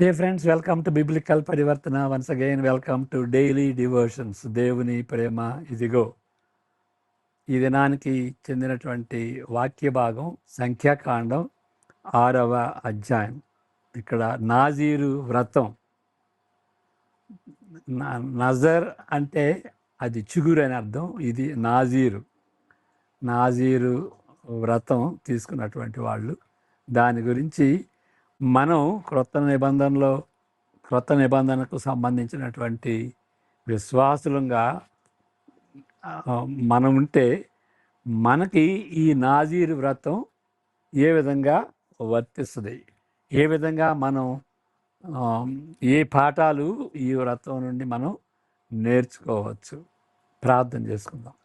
Dear friends, welcome to Biblical Parivartana. Once again, welcome to Daily Devotions. దేవుని ప్రేమ ఇదిగో. ఈ దినానికి చెందినటువంటి వాక్య భాగం సంఖ్యాకాండం 6వ అధ్యాయం. ఇక్కడ నాజీరు వ్రతం. నజర్ అంటే అది చిగురు అని అర్థం. ఇది నాజీరు వ్రతం తీసుకున్నటువంటి వాళ్ళు. దాని గురించి మనం క్రొత్త నిబంధనకు సంబంధించినటువంటి విశ్వాసులంగా మనం ఉంటే మనకి ఈ నాజీరు వ్రతం ఏ విధంగా వర్తిస్తుంది, ఏ విధంగా మనం ఏ పాఠాలు ఈ వ్రతం నుండి మనం నేర్చుకోవచ్చు. ప్రార్థన చేసుకుందాం.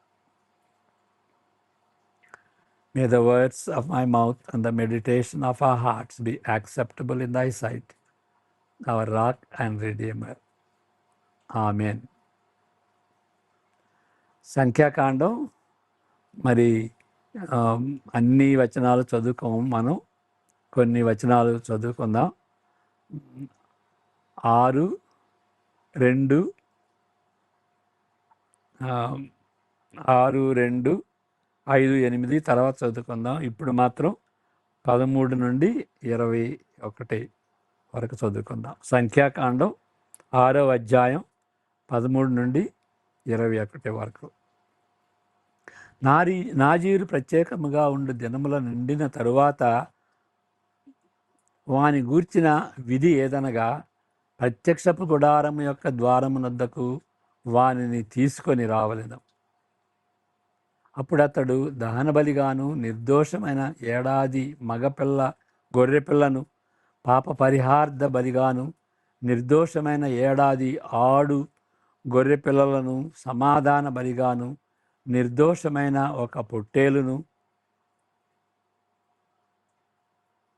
May the words of my mouth and the meditation of our hearts be acceptable in thy sight, our rock and redeemer. Amen. సంఖ్యాకాండం మరి అన్ని వచనాలు చదువుకోము, మనం కొన్ని వచనాలు చదువుకుందాం. 6, 2, 5, 8 తర్వాత చదువుకుందాం. ఇప్పుడు మాత్రం 13 నుండి 21 వరకు చదువుకుందాం. సంఖ్యాకాండం 6వ అధ్యాయం 13 నుండి 21 వరకు. నాజీరు ప్రత్యేకముగా ఉండు దినముల నిండిన తరువాత వాని గూర్చిన విధి ఏదనగా, ప్రత్యక్షపు గుడారము యొక్క ద్వారమునొద్దకు వానిని తీసుకొని రావలెను. అప్పుడు అతడు దహనబలిగాను నిర్దోషమైన ఏడాది మగపిల్ల గొర్రెపిల్లను, పాప పరిహార్థ బలిగాను నిర్దోషమైన ఏడాది ఆడు గొర్రెపిల్లలను, సమాధాన బలిగాను నిర్దోషమైన ఒక పొట్టేలును,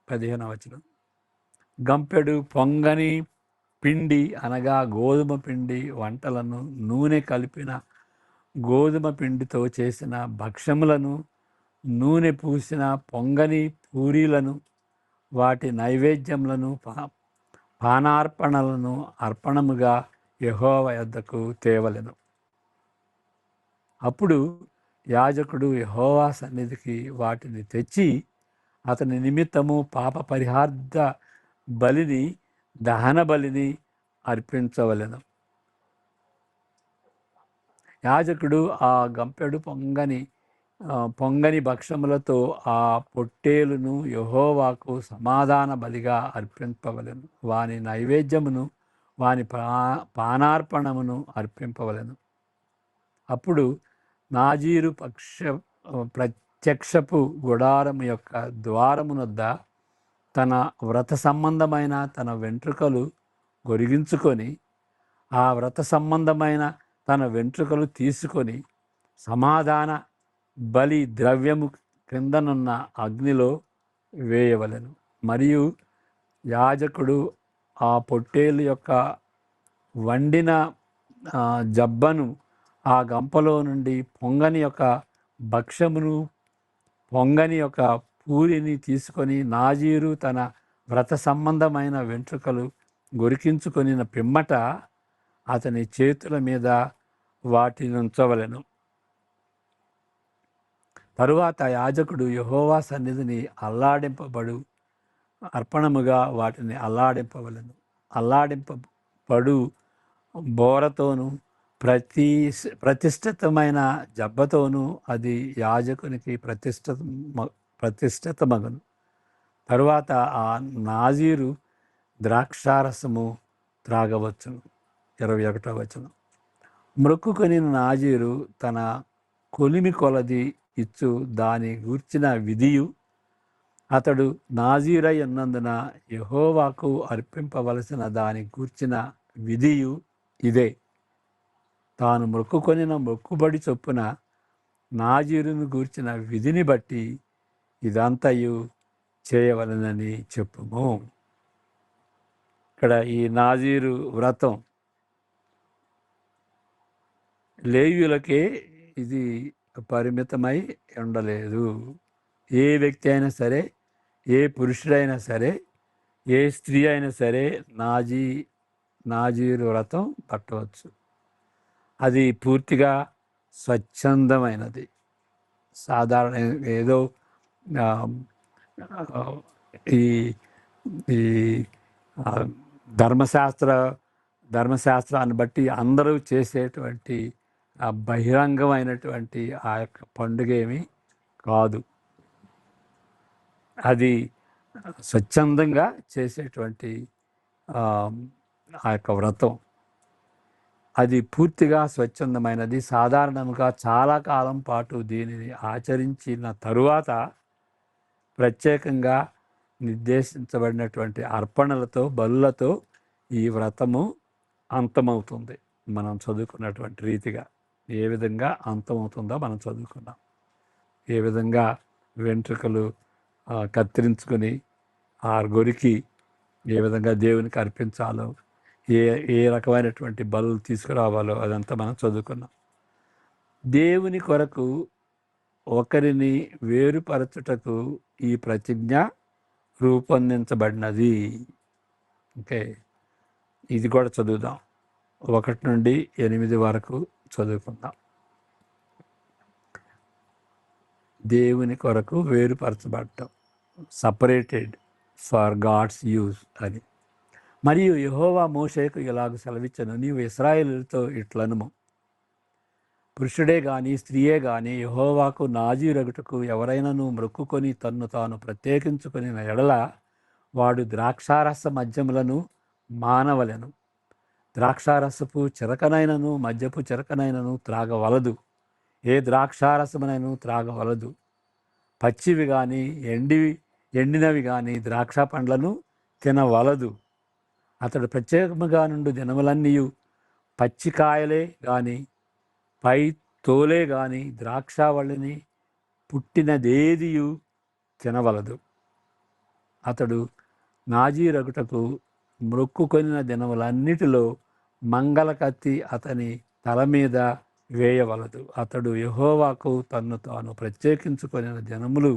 15వ వచనం, గంపెడు పొంగని పిండి అనగా గోధుమ పిండి వంటలను, నూనె కలిపిన గోధుమ పిండితో చేసిన భక్ష్యములను, నూనె పూసిన పొంగని పూరీలను, వాటి నైవేద్యములను, పానార్పణలను అర్పణముగా యెహోవా యొద్దకు తేవలెను. అప్పుడు యాజకుడు యెహోవా సన్నిధికి వాటిని తెచ్చి అతని నిమిత్తము పాప పరిహార్థ బలిని, దహన బలిని అర్పించవలెను. యాజకుడు ఆ గంపెడు పొంగని భక్ష్యములతో ఆ పొట్టేలును యెహోవాకు సమాధాన బలిగా అర్పింపవలెను. వాని నైవేద్యమును, వాని పానార్పణమును అర్పింపవలెను. అప్పుడు నాజీరు ప్రత్యక్షపు గుడారము యొక్క ద్వారమునొద్ద తన వ్రత సంబంధమైన తన వెంట్రుకలు గొరిగించుకొని, ఆ వ్రత సంబంధమైన తన వెంట్రుకలు తీసుకొని సమాధాన బలి ద్రవ్యము క్రిందనున్న అగ్నిలో వేయవలెను. మరియు యాజకుడు ఆ పొట్టేలు యొక్క వండిన జబ్బను, ఆ గంపలో నుండి పొంగని యొక్క భక్ష్యమును, పొంగని యొక్క పూరిని తీసుకొని నాజీరు తన వ్రత సంబంధమైన వెంట్రుకలు గొరికించుకొని పిమ్మట అతని చేతుల మీద వాటిని ఉంచవలెను. తరువాత యాజకుడు యెహోవా సన్నిధిని అల్లాడింపబడు అర్పణముగా వాటిని అల్లాడింపవలెను. అల్లాడింపబడు బోరతోనూ ప్రతిష్ఠితమైన జబ్బతోనూ అది యాజకునికి ప్రతిష్ఠితమగును. తరువాత ఆ నాజీరు ద్రాక్షారసము త్రాగవచ్చును. 21వ వచనం, మ్రొక్కుకొని నాజీరు తన కొలిమి కొలది ఇచ్చు దాని గూర్చిన విధియు, అతడు నాజీరై ఉన్నందున యెహోవాకు అర్పింపవలసిన దాని గూర్చిన విధియు ఇదే. తాను మొక్కుకొనిన మొక్కుబడి చొప్పున నాజీరును గూర్చిన విధిని బట్టి ఇదంతయు చేయవలనని చెప్పుము. ఇక్కడ ఈ నాజీరు వ్రతం లేవీయులకే ఇది పరిమితమై ఉండలేదు. ఏ వ్యక్తి అయినా సరే, ఏ పురుషుడైనా సరే ఏ స్త్రీ అయినా సరే నాజీరు వ్రతం పట్టవచ్చు. అది పూర్తిగా స్వచ్ఛందమైనది. సాధారణ ఏదో ఆ, ఆ, ఈ ఈ ఆ, ధర్మశాస్త్ర ధర్మశాస్త్రాన్ని బట్టి అందరూ చేసేటువంటి ఆ బహిరంగమైనటువంటి ఆ యొక్క పండుగ ఏమి కాదు. అది స్వచ్ఛందంగా చేసేటువంటి ఆ ఆ యొక్క వ్రతం. అది పూర్తిగా స్వచ్ఛందమైనది. సాధారణంగా చాలా కాలం పాటు దీనిని ఆచరించిన తరువాత ప్రత్యేకంగా నిర్దేశించబడినటువంటి అర్పణలతో, బలులతో ఈ వ్రతము అంతమవుతుంది. మనం చదువుకున్నటువంటి రీతిగా ఏ విధంగా అంతమవుతుందో మనం చదువుకున్నాం. ఏ విధంగా వెంట్రుకలు కత్తిరించుకొని ఆ గొరికి ఏ విధంగా దేవునికి అర్పించాలో, ఏ ఏ రకమైనటువంటి బలు తీసుకురావాలో అదంతా మనం చదువుకున్నాం. దేవుని కొరకు ఒకరిని వేరుపరచుటకు ఈ ప్రతిజ్ఞ రూపొందించబడినది. ఓకే, ఇది కూడా చదువుదాం. 1 నుండి 8 వరకు చదువుకుందాం. దేవుని కొరకు వేరుపరచబడటం, సపరేటెడ్ ఫర్ గాడ్స్ యూజ్ అని. మరియు యెహోవా మోషేకు ఇలాగ సెలవిచ్చెను, నీవు ఇశ్రాయేలుతో ఇట్లనుము, పురుషుడే గాని స్త్రీయే గాని యెహోవాకు నాజీరగుటకు ఎవరైనాను మ్రొక్కుకొని తన్ను తాను ప్రత్యేకించుకొని ఎడల వాడు ద్రాక్షారస మద్యములను మానవలెను. ద్రాక్షారసపు చిరకనైనను మద్యపు చిరకనైనను త్రాగవలదు. ఏ ద్రాక్షారసమునైనను త్రాగవలదు. పచ్చివి కానీ ఎండినవి కానీ ద్రాక్ష పండ్లను తినవలదు. అతడు ప్రత్యేకముగా నుండి దినములన్నీయు పచ్చికాయలే గాని పై తోలే గాని ద్రాక్షావళిని పుట్టినదేదియు తినవలదు. అతడు నాజీరగుటకు మ్రొక్కుకొనిన దినములన్నిటిలో మంగళకత్తి అతని తల మీద వేయవలదు. అతడు యెహోవాకు తన్ను తాను ప్రత్యేకించుకొనిన దినములు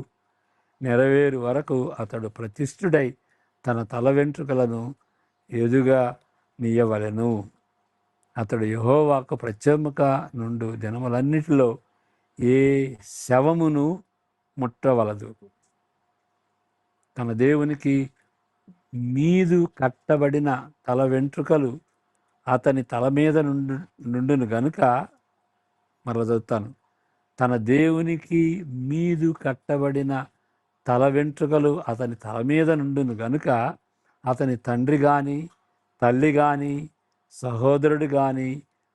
నెరవేరు వరకు అతడు ప్రతిష్ఠుడై తన తల వెంట్రుకలను ఎదుగా నీయవలెను. అతడు యెహోవాకు ప్రత్యేకముగా నుండు దినములన్నిటిలో ఏ శవమును ముట్టవలదు. తన దేవునికి మీదు కట్టబడిన తల వెంట్రుకలు అతని తల మీద నుండును గనుక, మరల చదువుతాను, తన దేవునికి మీదు కట్టబడిన తల వెంట్రుకలు అతని తల మీద నుండును గనుక అతని తండ్రి కానీ తల్లి కానీ సహోదరుడు కానీ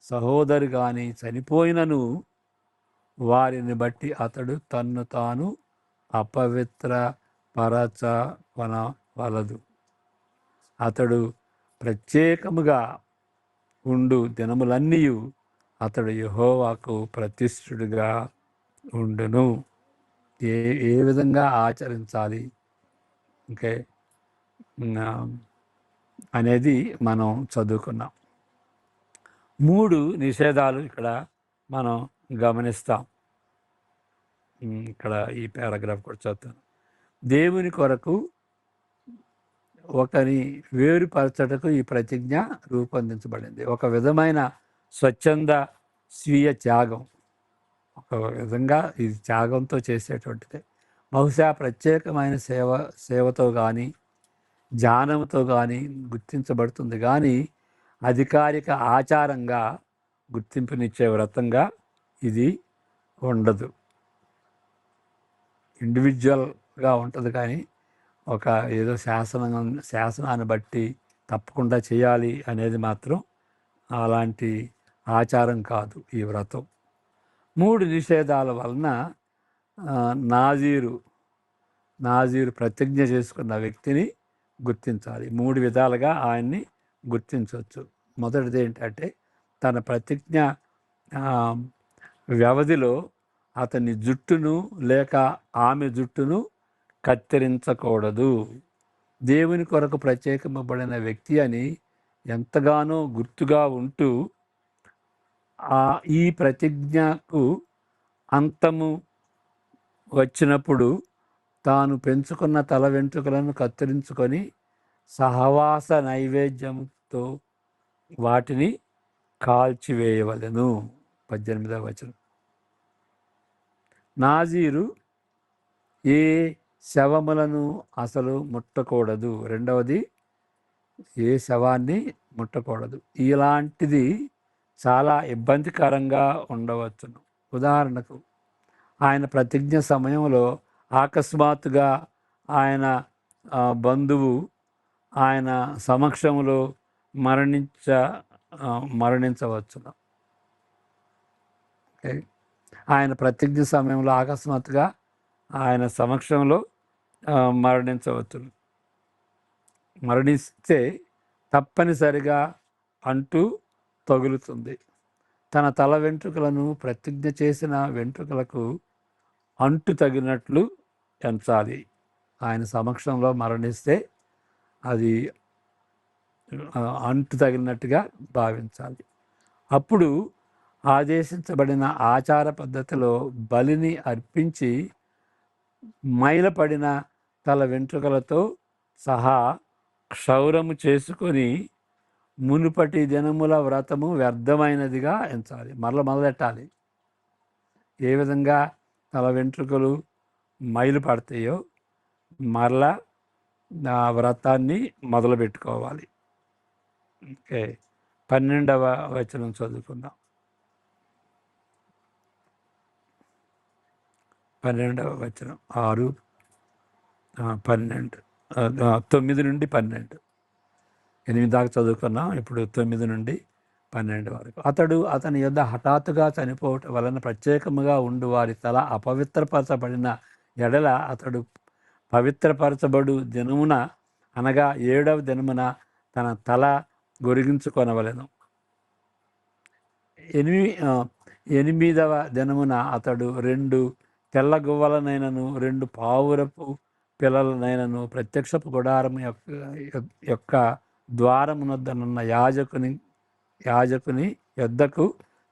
సహోదరు కానీ చనిపోయినను వారిని బట్టి అతడు తన్ను తాను అపవిత్రపరచవలదు. అతడు ప్రత్యేకముగా ఉండు దినములన్నీయు అతడు యెహోవాకు ప్రతిష్ఠుడుగా ఉండును. ఏ విధంగా ఆచరించాలి ఓకే అనేది మనం చదువుకున్నాం. 3 నిషేధాలు ఇక్కడ మనం గమనిస్తాం. ఇక్కడ ఈ పారాగ్రాఫ్ కూడా చదువుతాను. దేవుని కొరకు ఒకరి వేరుపరచటకు ఈ ప్రతిజ్ఞ రూపొందించబడింది. ఒక విధమైన స్వచ్ఛంద స్వీయ త్యాగం. ఒక విధంగా ఇది త్యాగంతో చేసేటువంటిదే. బహుశా ప్రత్యేకమైన సేవతో కానీ ధ్యానంతో కానీ గుర్తించబడుతుంది, కానీ అధికారిక ఆచారంగా గుర్తింపునిచ్చే వ్రతంగా ఇది ఉండదు. ఇండివిజువల్గా ఉంటుంది, కానీ ఒక ఏదో శాసనాన్ని బట్టి తప్పకుండా చేయాలి అనేది మాత్రం అలాంటి ఆచారం కాదు ఈ వ్రతం. 3 నిషేధాల వలన నాజీరు ప్రతిజ్ఞ చేసుకున్న వ్యక్తిని గుర్తించాలి. 3 విధాలుగా ఆయన్ని గుర్తించవచ్చు. మొదటిది ఏంటంటే, తన ప్రతిజ్ఞ వ్యవధిలో అతని జుట్టును లేక ఆమె జుట్టును కత్తిరించకూడదు. దేవుని కొరకు ప్రత్యేకింపబడిన వ్యక్తి అని ఎంతగానో గుర్తుగా ఉంటూ ఈ ప్రతిజ్ఞకు అంతము వచ్చినప్పుడు తాను పెంచుకున్న తల వెంట్రుకలను కత్తిరించుకొని సహవాస నైవేద్యంతో వాటిని కాల్చివేయవలెను. 18వ వచనం. నాజీరు ఏ శవములను అసలు ముట్టకూడదు. రెండవది, ఏ శవాన్ని ముట్టకూడదు. ఇలాంటిది చాలా ఇబ్బందికరంగా ఉండవచ్చును. ఉదాహరణకు, ఆయన ప్రతిజ్ఞ సమయంలో అకస్మాత్తుగా ఆయన బంధువు ఆయన సమక్షంలో మరణించవచ్చును. ఆయన ప్రతిజ్ఞ సమయంలో అకస్మాత్తుగా ఆయన సమక్షంలో మరణించవచ్చును. మరణిస్తే తప్పనిసరిగా అంటు తగులుతుంది. తన తల వెంట్రుకలను ప్రతిజ్ఞ చేసిన వెంట్రుకలకు అంటు తగినట్లు ఎంచాలి. ఆయన సమక్షంలో మరణిస్తే అది అంటు తగిలినట్టుగా భావించాలి. అప్పుడు ఆదేశించబడిన ఆచార పద్ధతిలో బలిని అర్పించి మైలపడిన తల వెంట్రుకలతో సహా క్షౌరము చేసుకొని మునుపటి దినముల వ్రతము వ్యర్థమైనదిగా ఎంచాలి. మొదలెట్టాలి. ఏ విధంగా తల వెంట్రుకలు మైలు పడతాయో మరలా ఆ వ్రతాన్ని మొదలుపెట్టుకోవాలి. ఓకే, 12వ వచనం చదువుకుందాం. 12వ వచనం 6, 12, 9 నుండి 12, 8 దాకా చదువుకున్నాం. ఇప్పుడు 9 నుండి 12 వరకు. అతని యొద్ద హఠాత్తుగా చనిపోవటం వలన ప్రత్యేకముగా ఉండు వారి తల అపవిత్రపరచబడిన ఎడల అతడు పవిత్రపరచబడు దినమున, అనగా 7వ దినమున తన తల గొరిగించుకొనవలెను. 8వ దినమున అతడు 2 తెల్ల గువ్వలనైనను 2 పావురపు పిల్లలనైనను ప్రత్యక్షపు గుడారము యొక్క ద్వారమునొద్దనున్న యాజకుని యొద్దకు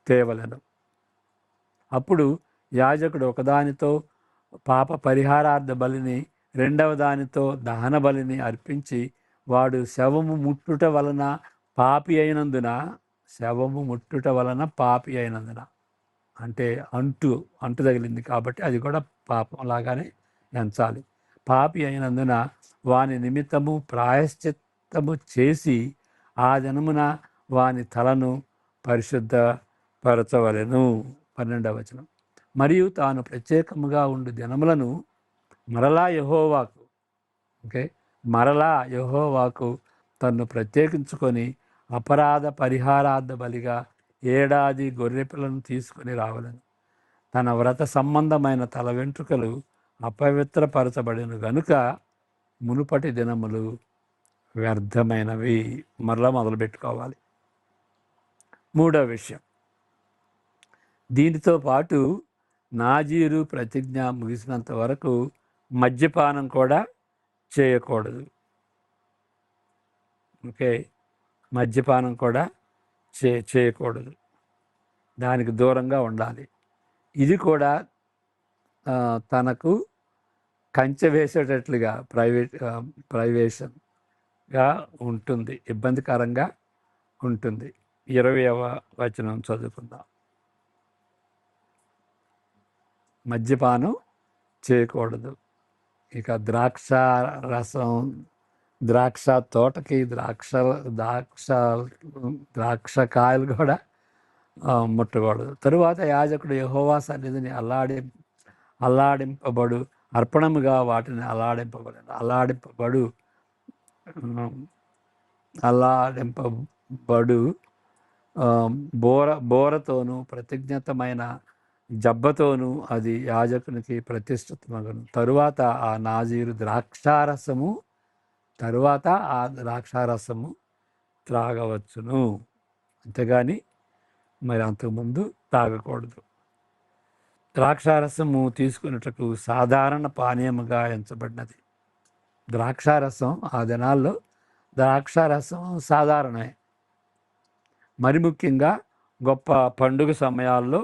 తేవలెను. అప్పుడు యాజకుడు ఒకదానితో పాప పరిహారార్థ బలిని, 2వ దానితో దహన బలిని అర్పించి, వాడు శవము ముట్టుట వలన పాపి అయినందున అంటే అంటు తగిలింది కాబట్టి అది కూడా పాపం లాగానే ఎంచాలి. పాపి అయినందున వాని నిమిత్తము ప్రాయశ్చిత్తము చేసి ఆ దినమున వాని తలను పరిశుద్ధపరచవలెను. 12వ వచనం. మరియు తాను ప్రత్యేకముగా ఉండు దినములను మరలా యెహోవాకు తన్ను ప్రత్యేకించుకొని అపరాధ పరిహారార్థ బలిగా ఏడాది గొర్రెపిల్లను తీసుకుని రావలను. తన వ్రత సంబంధమైన తల వెంట్రుకలు అపవిత్రపరచబడిన గనుక మునుపటి దినములు వ్యర్థమైనవి. మొదలుపెట్టుకోవాలి. 3వ విషయం, దీనితో పాటు నాజీరు ప్రతిజ్ఞ ముగిసినంత వరకు మద్యపానం కూడా చేయకూడదు. ఓకే, మద్యపానం కూడా చేయకూడదు. దానికి దూరంగా ఉండాలి. ఇది కూడా తనకు కంచె వేసేటట్లుగా ప్రైవేషన్గా ఉంటుంది, ఇబ్బందికరంగా ఉంటుంది. 20వ వచనం చదువుకుందాం. మద్యపానం చేయకూడదు. ఇక ద్రాక్ష తోటకి ద్రాక్ష కాయలు కూడా ముట్టకూడదు. తరువాత యాజకుడు యెహోవా సన్నిధిని అల్లాడింపబడు అర్పణముగా వాటిని అల్లాడింపబడు బోరతోనూ ప్రతిజ్ఞతమైన జబ్బతోనూ అది యాజకునికి ప్రతిష్ఠితమగును. తరువాత ఆ నాజీరు ద్రాక్షారసము త్రాగవచ్చును. అంతేగాని మరి అంతకుముందు తాగకూడదు. ద్రాక్షారసము తీసుకున్నటకు సాధారణ పానీయముగా ఎంచబడినది. ద్రాక్షారసం ఆ దినాల్లో ద్రాక్షారసం సాధారణమే. మరి ముఖ్యంగా గొప్ప పండుగ సమయాల్లో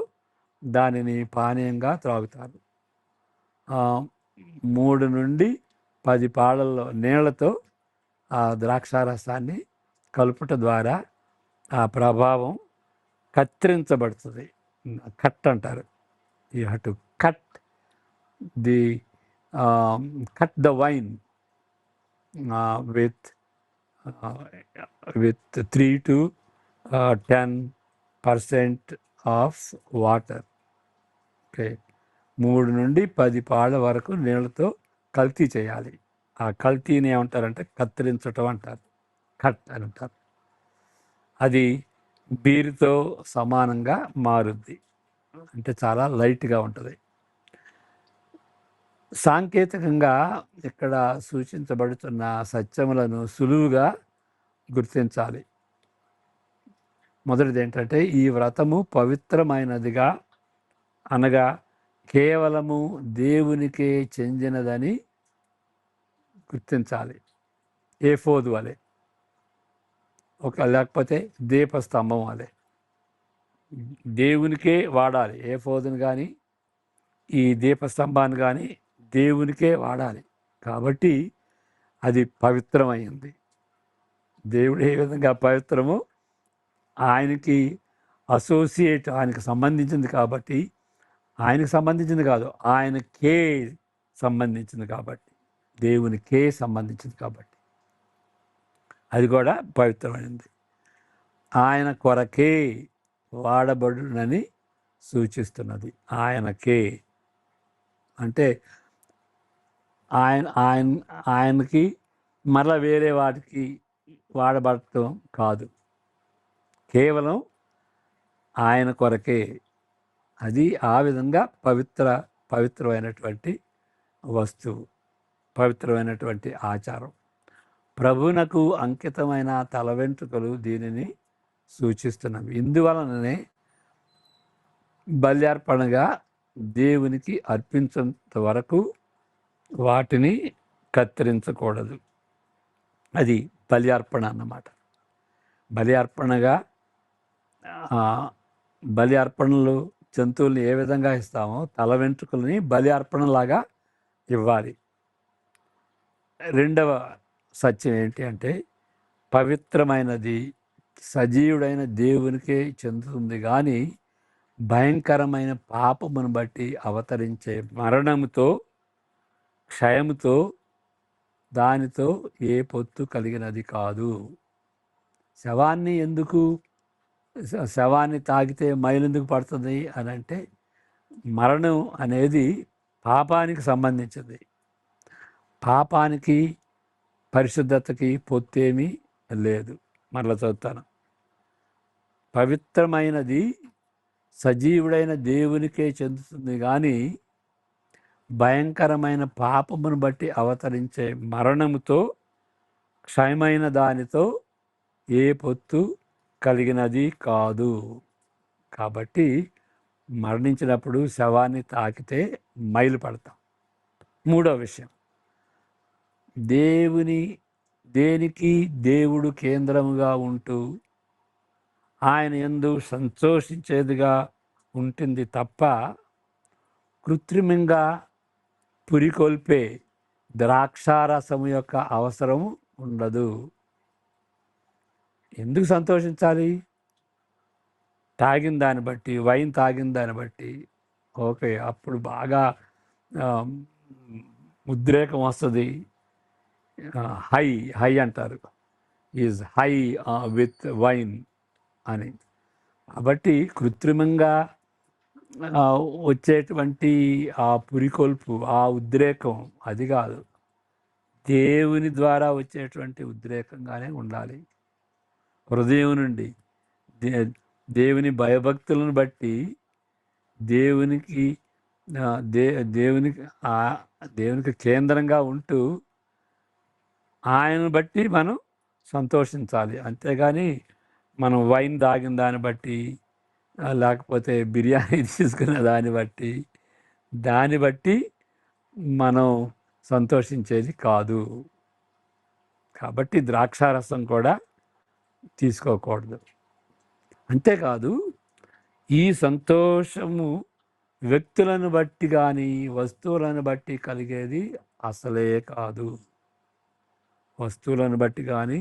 దానిని పానీయంగా త్రాగుతారు. 3 నుండి 10 పాళల్లో నీళ్లతో ఆ ద్రాక్షారసాన్ని కలుపుట ద్వారా ఆ ప్రభావం కత్తిరించబడుతుంది. కట్ అంటారు. You have to cut the cut the wine with with 3 to 10% of water. Okay, 3 నుండి 10 పాళ్ళ వరకు నీళ్ళతో కల్తీ చేయాలి. ఆ కల్తీని ఏమంటారంటే కత్తిరించటం అంటారు, కట్ అని అంటారు. అది బీరుతో సమానంగా మారుద్ది, అంటే చాలా లైట్గా ఉంటుంది. సాంకేతికంగా ఇక్కడ సూచించబడుతున్న సత్యములను సులువుగా గుర్తించాలి. మొదటిది ఏంటంటే, ఈ వ్రతము పవిత్రమైనదిగా అనగా కేవలము దేవునికే చెందినదని గుర్తించాలి. ఏఫోదు వలె, లేకపోతే దీపస్తంభం వలె దేవునికే వాడాలి. ఏఫోదుని కానీ ఈ దీపస్తంభాన్ని కానీ దేవునికే వాడాలి. కాబట్టి అది పవిత్రమైంది. దేవుడు ఏ విధంగా పవిత్రమో ఆయనకి అసోసియేట్, ఆయనకు సంబంధించింది కాబట్టి, ఆయనకు సంబంధించింది కాదు, ఆయనకే సంబంధించింది కాబట్టి, దేవునికే సంబంధించింది కాబట్టి అది కూడా పవిత్రమైనది. ఆయన కొరకే వాడబడునని సూచిస్తున్నది. ఆయనకే అంటే ఆయనకి మరల వేరే వాటికి వాడబడటం కాదు, కేవలం ఆయన కొరకే. అది ఆ విధంగా పవిత్రమైనటువంటి వస్తువు, పవిత్రమైనటువంటి ఆచారం. ప్రభువునకు అంకితమైన తల వెంట్రుకలు దీనిని సూచిస్తున్నవి. ఇందువలననే బల్యార్పణగా దేవునికి అర్పించేంత వరకు వాటిని కత్తిరించకూడదు. అది బలి అన్నమాట. బలి అర్పణలు జంతువుల్ని ఏ విధంగా ఇస్తామో తల వెంట్రుకల్ని బలి అర్పణలాగా ఇవ్వాలి. రెండవ సత్యం ఏంటి అంటే, పవిత్రమైనది సజీవుడైన దేవునికే చెందుతుంది, కానీ భయంకరమైన పాపమును బట్టి అవతరించే మరణముతో, క్షయముతో, దానితో ఏ పొత్తు కలిగినది కాదు. శవాన్ని తాగితే మైలెందుకు పడుతుంది అని అంటే, మరణం అనేది పాపానికి సంబంధించింది. పాపానికి పరిశుద్ధతకి పొత్తేమీ లేదు. మరలా చదువుతాను. పవిత్రమైనది సజీవుడైన దేవునికే చెందుతుంది, కానీ భయంకరమైన పాపమును బట్టి అవతరించే మరణముతో, క్షయమైన దానితో ఏ పొత్తు కలిగినది కాదు. కాబట్టి మరణించినప్పుడు శవాన్ని తాకితే మైలు పడతాం. మూడో విషయం, దేనికి దేవుడు కేంద్రముగా ఉంటూ ఆయన యందు సంతోషించేదిగా ఉంటుంది తప్ప కృత్రిమంగా పురికొల్పే ద్రాక్షారసము యొక్క అవసరం ఉండదు. ఎందుకు సంతోషించాలి? తాగిన దాన్ని బట్టి, వైన్ తాగిన దాన్ని బట్టి ఓకే, అప్పుడు బాగా ఉద్రేకం వస్తుంది. హై అంటారు, ఈజ్ హై విత్ వైన్ అని. కాబట్టి కృత్రిమంగా వచ్చేటువంటి ఆ పురికొల్పు, ఆ ఉద్రేకం అది కాదు, దేవుని ద్వారా వచ్చేటువంటి ఉద్రేకంగానే ఉండాలి. హృదయం నుండి దేవుని భయభక్తులను బట్టి దేవునికి కేంద్రంగా ఉంటూ ఆయనను బట్టి మనం సంతోషించాలి. అంతేగాని మనం వైన్ తాగిన దాన్ని బట్టి, లేకపోతే బిర్యానీ తీసుకున్న దాన్ని బట్టి మనం సంతోషించేది కాదు. కాబట్టి ద్రాక్షారసం కూడా తీసుకోకూడదు. అంతేకాదు, ఈ సంతోషము వ్యక్తులను బట్టి కానీ వస్తువులను బట్టి కలిగేది అసలే కాదు. వస్తువులను బట్టి కానీ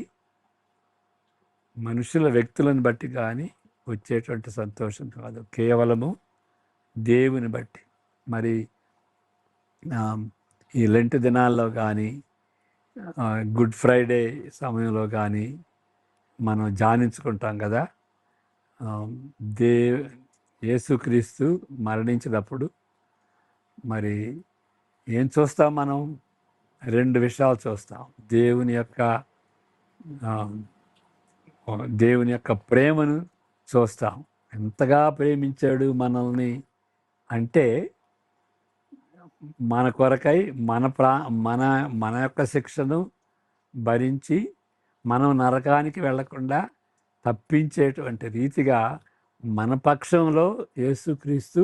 మనుషుల వ్యక్తులను బట్టి కానీ వచ్చేటువంటి సంతోషం కాదు, కేవలము దేవుని బట్టి. మరి ఈ లెంట్ దినాల్లో కానీ గుడ్ ఫ్రైడే సమయంలో కానీ మనం ధ్యానించుకుంటాం కదా. దే యేసుక్రీస్తు మరణించినప్పుడు మరి ఏం చూస్తాం మనం? 2 విషయాలు చూస్తాం. దేవుని యొక్క ప్రేమను చూస్తాం. ఎంతగా ప్రేమించాడు మనల్ని అంటే, మన కొరకై మన మన యొక్క శిక్షను భరించి మనం నరకానికి వెళ్లకుండా తప్పించేటువంటి రీతిగా మన పక్షంలో యేసుక్రీస్తు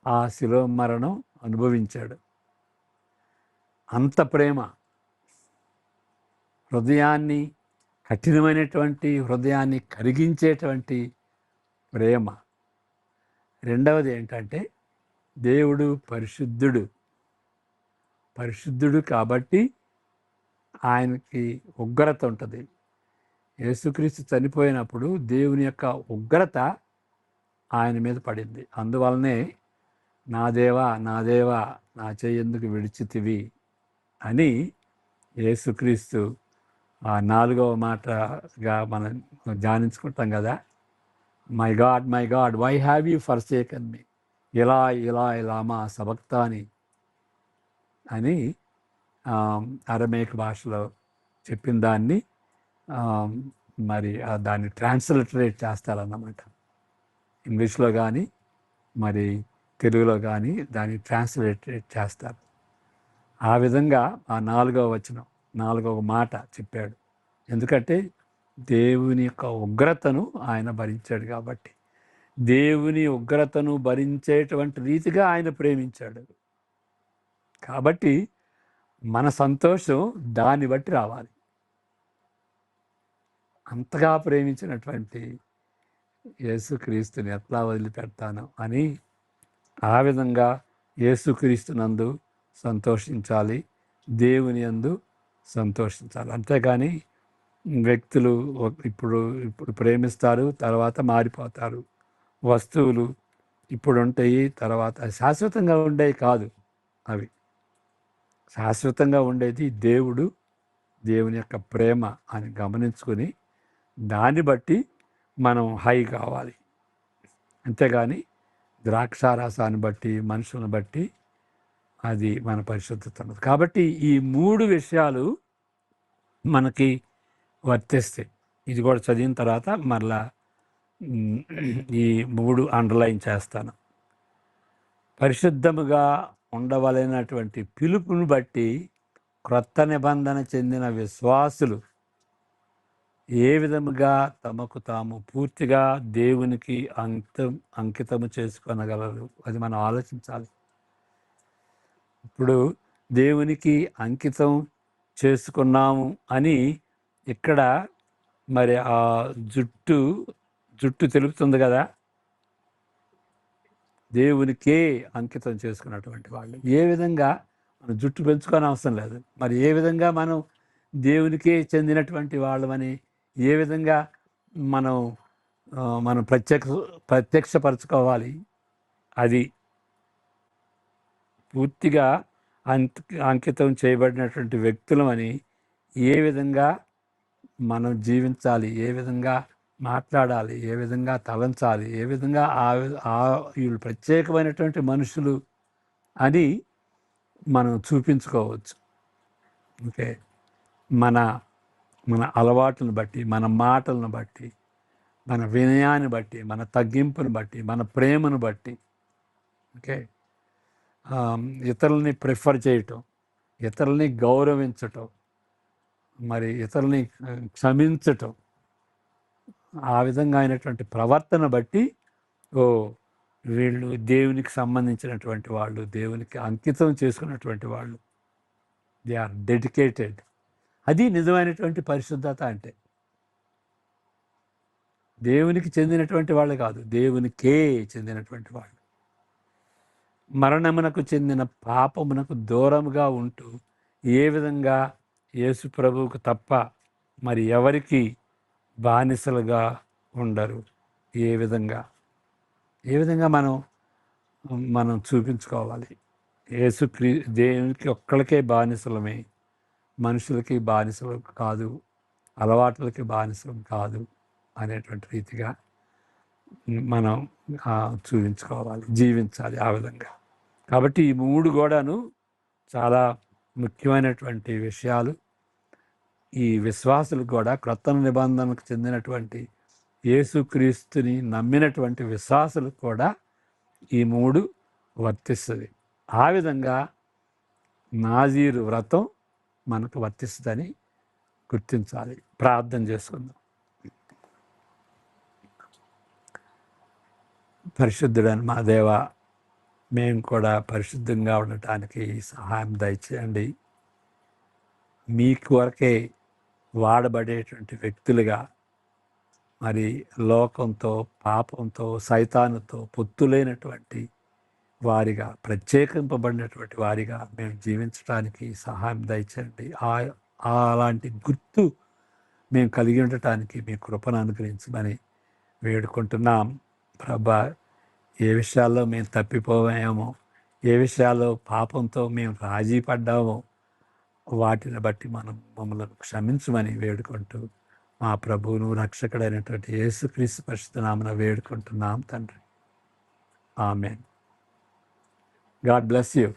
ఆ శిలువ మరణం అనుభవించాడు. అంత ప్రేమ, హృదయాన్ని, కఠినమైనటువంటి హృదయాన్ని కరిగించేటువంటి ప్రేమ. రెండవది ఏంటంటే, దేవుడు పరిశుద్ధుడు కాబట్టి ఆయనకి ఉగ్రత ఉంటుంది. యేసుక్రీస్తు చనిపోయినప్పుడు దేవుని యొక్క ఉగ్రత ఆయన మీద పడింది. అందువల్లనే నా దేవా నా చెయ్యి ఎందుకు విడిచితివి అని యేసుక్రీస్తు ఆ 4వ మాటగా మనం ధ్యానించుకుంటాం కదా. My God why have you forsaken me, ఇలా మా సబక్తాని అని అరమేక్ భాషలో చెప్పిన దాన్ని మరి దాన్ని ట్రాన్స్లిటరేట్ చేస్తారన్నమాట. ఇంగ్లీష్లో కానీ మరి తెలుగులో కానీ దాన్ని ట్రాన్స్లేటరేట్ చేస్తారు. ఆ విధంగా ఆ 4వ వచనం 4వ మాట చెప్పాడు. ఎందుకంటే దేవుని యొక్క ఉగ్రతను ఆయన భరించాడు కాబట్టి, దేవుని ఉగ్రతను భరించేటువంటి రీతిగా ఆయన ప్రేమించాడు కాబట్టి మన సంతోషం దాన్ని బట్టి రావాలి. అంతగా ప్రేమించినటువంటి యేసుక్రీస్తుని ఎట్లా వదిలిపెడతాను అని ఆ విధంగా యేసుక్రీస్తునందు సంతోషించాలి, దేవుని యందు సంతోషించాలి. అంతేగాని వ్యక్తులు ఇప్పుడు ప్రేమిస్తారు, తర్వాత మారిపోతారు. వస్తువులు ఇప్పుడు ఉంటాయి, తర్వాత శాశ్వతంగా ఉండేవి కాదు. అవి శాశ్వతంగా ఉండేది దేవుని యొక్క ప్రేమ అని గమనించుకొని దాన్ని బట్టి మనం హై కావాలి. అంతేగాని ద్రాక్షారసాన్ని బట్టి, మనుషులను బట్టి అది మన పరిశుద్ధత ఉన్నది. కాబట్టి ఈ 3 విషయాలు మనకి వర్తిస్తాయి. ఇది కూడా చదివిన తర్వాత మరలా ఈ 3 అండర్లైన్ చేస్తాను. పరిశుద్ధముగా ఉండవలైనటువంటి పిలుపును బట్టి క్రొత్త నిబంధన చెందిన విశ్వాసులు ఏ విధముగా తమకు తాము పూర్తిగా దేవునికి అంకితము చేసుకొనగలరు, అది మనం ఆలోచించాలి. ఇప్పుడు దేవునికి అంకితం చేసుకున్నాము అని ఇక్కడ మరి ఆ జుట్టు తెలుపుతుంది కదా. దేవునికే అంకితం చేసుకున్నటువంటి వాళ్ళు ఏ విధంగా మనం జుట్టు పెంచుకొని అవసరం లేదు. మరి ఏ విధంగా మనం దేవునికే చెందినటువంటి వాళ్ళమని ఏ విధంగా మనం ప్రత్యక్షపరచుకోవాలి? అది పూర్తిగా అంకితం చేయబడినటువంటి వ్యక్తులమని ఏ విధంగా మనం జీవించాలి, ఏ విధంగా మాట్లాడాలి, ఏ విధంగా తలంచాలి, ఏ విధంగా వీళ్ళు ప్రత్యేకమైనటువంటి మనుషులు అని మనం చూపించుకోవచ్చు. ఓకే, మన అలవాట్లను బట్టి, మన మాటలను బట్టి, మన వినయాన్ని బట్టి, మన తగ్గింపును బట్టి, మన ప్రేమను బట్టి, ఓకే, ఇతరులని ప్రిఫర్ చేయటం, ఇతరులని గౌరవించటం, మరి ఇతరులని క్షమించటం, ఆ విధంగా అయినటువంటి ప్రవర్తన బట్టి వీళ్ళు దేవునికి సంబంధించినటువంటి వాళ్ళు, దేవునికి అంకితం చేసుకున్నటువంటి వాళ్ళు, దే ఆర్ డెడికేటెడ్. అది నిజమైనటువంటి పరిశుద్ధత. అంటే దేవునికి చెందినటువంటి వాళ్ళు కాదు, దేవునికే చెందినటువంటి వాళ్ళు. మరణమునకు చెందిన పాపమునకు దూరముగా ఉంటూ ఏ విధంగా యేసు ప్రభువుకు తప్ప మరి ఎవరికి బానిసలుగా ఉండరు. ఏ విధంగా మనం చూపించుకోవాలి? దేవునికి ఒక్కళ్ళకే బానిసలమే, మనుషులకి బానిసలు కాదు, అలవాట్లకి బానిసలం కాదు అనేటువంటి రీతిగా మనం చూపించుకోవాలి, జీవించాలి ఆ విధంగా. కాబట్టి ఈ 3 కూడాను చాలా ముఖ్యమైనటువంటి విషయాలు. ఈ విశ్వాసులు కూడా క్రొత్త నిబంధనకు చెందినటువంటి యేసుక్రీస్తుని నమ్మినటువంటి విశ్వాసులకు కూడా ఈ 3 వర్తిస్తుంది. ఆ విధంగా నాజీరు వ్రతం మనకు వర్తిస్తుందని గుర్తించాలి. ప్రార్థన చేసుకుందాం. పరిశుద్ధుడని మా దేవ, మేము కూడా పరిశుద్ధంగా ఉండటానికి సహాయం దయచేయండి. మీ కొరకే వాడబడేటువంటి వ్యక్తులుగా, మరి లోకంతో, పాపంతో, సైతానుతో పొత్తులేనటువంటి వారిగా, ప్రత్యేకింపబడినటువంటి వారిగా మేము జీవించడానికి సహాయం దయచేయండి. అలాంటి గుర్తు మేము కలిగి ఉండటానికి మీ కృపను అనుగ్రహించమని వేడుకుంటున్నాం. ప్రభా, ఏ విషయాల్లో మేము తప్పిపోయామో, ఏ విషయాల్లో పాపంతో మేము రాజీ పడ్డామో వాటిని బట్టి మమ్మల్ని క్షమించమని వేడుకుంటూ మా ప్రభువును రక్షకుడైనటువంటి యేసుక్రీస్తు పరిశుద్ధ నామమున వేడుకుంటున్నాం తండ్రి. ఆమేన్. God bless you.